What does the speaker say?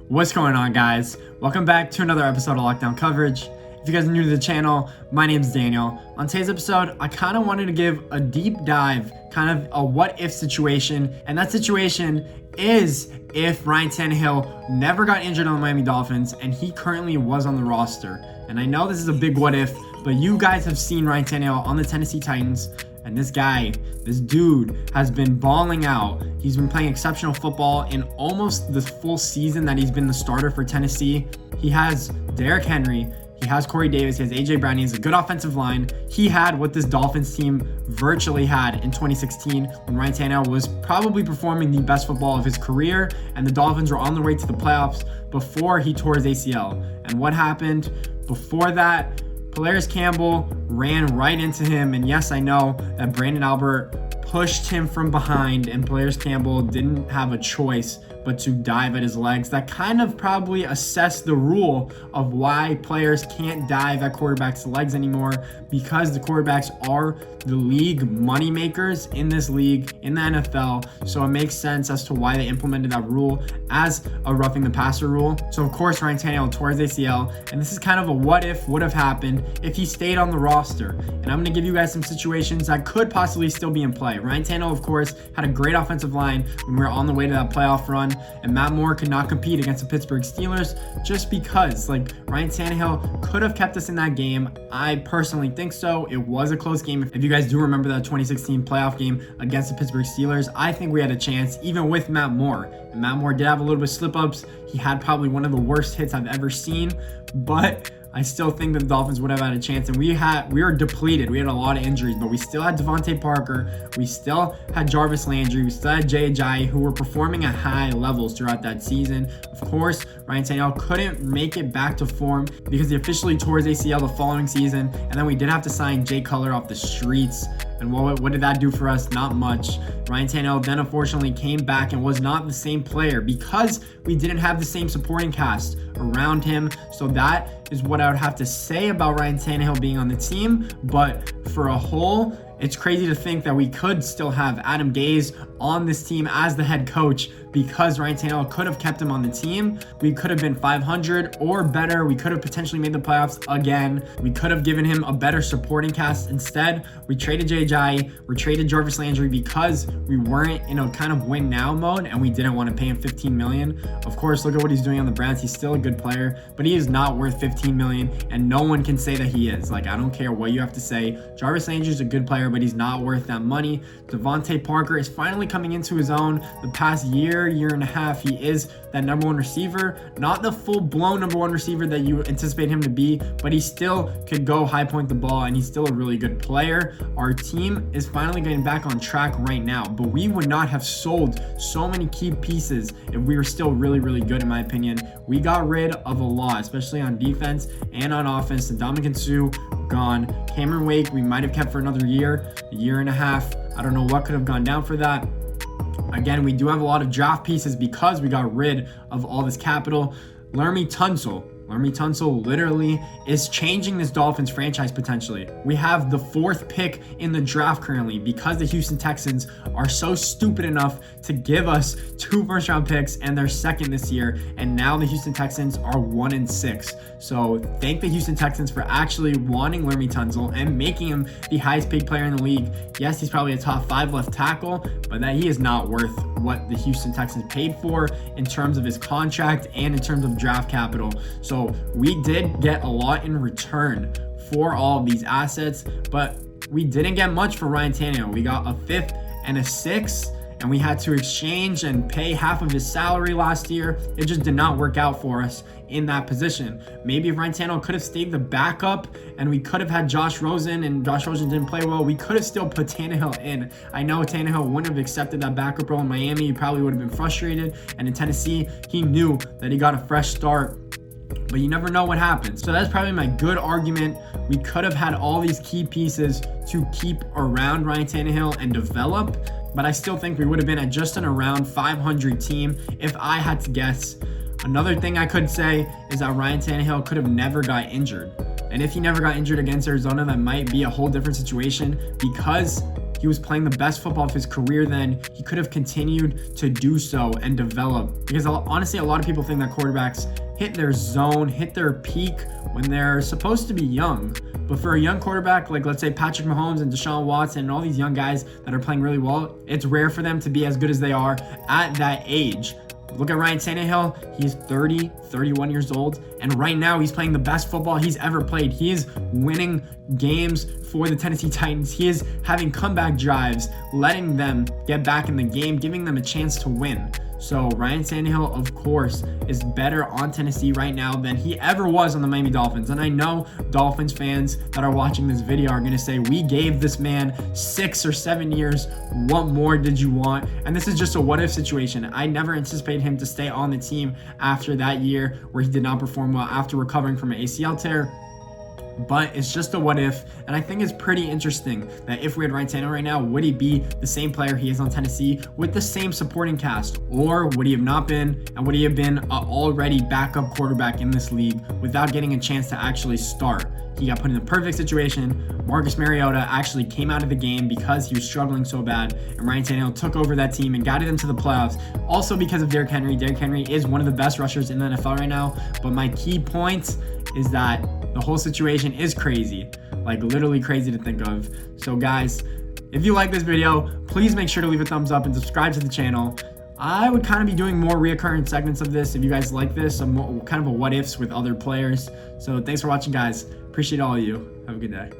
What's going on, guys? Welcome back to another episode of Lockdown Coverage. If you guys are new to the channel, my name's Daniel. On today's episode, I kind of wanted to give a deep dive, kind of a what if situation, and that situation is if Ryan Tannehill never got injured on the Miami Dolphins and he currently was on the roster. And I know this is a big what if, but you guys have seen Ryan Tannehill on the Tennessee Titans, and this dude has been balling out. He's been playing exceptional football in almost the full season that he's been the starter for Tennessee. He has Derrick Henry, he has Corey Davis, he has AJ Brown, he has a good offensive line. He had what this Dolphins team virtually had in 2016 when Ryan Tannehill was probably performing the best football of his career, and the Dolphins were on their way to the playoffs before he tore his ACL. And what happened before that? Polaris Campbell ran right into him, and yes, I know that Brandon Albert pushed him from behind, and Polaris Campbell didn't have a choice but to dive at his legs. That kind of probably assessed the rule of why players can't dive at quarterbacks' legs anymore, because the quarterbacks are the league moneymakers in this league, in the NFL. So it makes sense as to why they implemented that rule as a roughing the passer rule. So of course, Ryan Tannehill tore his ACL, and this is kind of a what if would have happened if he stayed on the roster. And I'm going to give you guys some situations that could possibly still be in play. Ryan Tannehill, of course, had a great offensive line when we were on the way to that playoff run, and Matt Moore could not compete against the Pittsburgh Steelers just because, Ryan Tannehill could have kept us in that game. I personally think so. It was a close game. If you guys do remember that 2016 playoff game against the Pittsburgh Steelers, I think we had a chance even with Matt Moore. And Matt Moore did have a little bit of slip-ups. He had probably one of the worst hits I've ever seen, but I still think that the Dolphins would have had a chance, and we were depleted. We had a lot of injuries, but we still had Devontae Parker. We still had Jarvis Landry. We still had Jay Ajayi, who were performing at high levels throughout that season. Of course, Ryan Tannehill couldn't make it back to form because he officially tore his ACL the following season, and then we did have to sign Jay Cutler off the streets. And what did that do for us? Not much. Ryan Tannehill then unfortunately came back and was not the same player because we didn't have the same supporting cast around him. So that is what I would have to say about Ryan Tannehill being on the team. But for a whole, it's crazy to think that we could still have Adam Gase on this team as the head coach because Ryan Tannehill could have kept him on the team. We could have been 500 or better. We could have potentially made the playoffs again. We could have given him a better supporting cast. Instead, we traded Jay Ajayi, we traded Jarvis Landry because we weren't in a kind of win now mode and we didn't want to pay him $15 million. Of course, look at what he's doing on the Browns. He's still a good player, but he is not worth $15 million, and no one can say that he is. I don't care what you have to say. Jarvis Landry is a good player, but he's not worth that money. Devontae Parker is finally coming into his own. The past year and a half, he is that number one receiver. Not the full-blown number one receiver that you anticipate him to be, but he still could go high point the ball, and he's still a really good player. Our team is finally getting back on track right now, but we would not have sold so many key pieces if we were still really, really good, in my opinion. We got rid of a lot, especially on defense and on offense. Ndamukong Suh, gone. Cameron Wake, we might have kept for another year, a year and a half. I don't know what could have gone down for that. Again, we do have a lot of draft pieces because we got rid of all this capital. Laremy Tunsil literally is changing this Dolphins franchise potentially. We have the 4th pick in the draft currently because the Houston Texans are so stupid enough to give us 2 first-round picks and their 2nd this year, and now the Houston Texans are 1-6. So thank the Houston Texans for actually wanting Laremy Tunsil and making him the highest paid player in the league. Yes, he's probably a top 5 left tackle, but that he is not worth what the Houston Texans paid for in terms of his contract and in terms of draft capital. So we did get a lot in return for all of these assets, but we didn't get much for Ryan Tannehill. We got a 5th and a 6th, and we had to exchange and pay half of his salary last year. It just did not work out for us in that position. Maybe if Ryan Tannehill could have stayed the backup and we could have had Josh Rosen, and Josh Rosen didn't play well, we could have still put Tannehill in. I know Tannehill wouldn't have accepted that backup role in Miami. He probably would have been frustrated, and in Tennessee, he knew that he got a fresh start, but you never know what happens. So that's probably my good argument. We could have had all these key pieces to keep around Ryan Tannehill and develop, but I still think we would have been at just an around 500 team if I had to guess. Another thing I could say is that Ryan Tannehill could have never got injured. And if he never got injured against Arizona, that might be a whole different situation because He was playing the best football of his career then. He could have continued to do so and develop, because honestly, a lot of people think that quarterbacks hit their zone, hit their peak when they're supposed to be young. But for a young quarterback, like let's say Patrick Mahomes and Deshaun Watson and all these young guys that are playing really well, it's rare for them to be as good as they are at that age. Look at Ryan Tannehill. He's 30, 31 years old, and right now he's playing the best football he's ever played. He is winning games for the Tennessee Titans. He is having comeback drives, letting them get back in the game, giving them a chance to win. So Ryan Tannehill, of course, is better on Tennessee right now than he ever was on the Miami Dolphins. And I know Dolphins fans that are watching this video are going to say, we gave this man 6 or 7 years. What more did you want? And this is just a what-if situation. I never anticipated him to stay on the team after that year where he did not perform well after recovering from an ACL tear. But it's just a what if, and I think it's pretty interesting that if we had Ryan Tannehill right now, would he be the same player he is on Tennessee with the same supporting cast, or would he have not been, and would he have been an already backup quarterback in this league without getting a chance to actually start? He got put in the perfect situation. Marcus Mariota actually came out of the game because he was struggling so bad, and Ryan Tannehill took over that team and guided them to the playoffs. Also because of Derrick Henry. Derrick Henry is one of the best rushers in the NFL right now, but my key point is that the whole situation is crazy, like literally crazy to think of. So guys, if you like this video, please make sure to leave a thumbs up and subscribe to the channel. I would kind of be doing more reoccurring segments of this if you guys like this, some kind of a what ifs with other players. So thanks for watching, guys. Appreciate all of you. Have a good day.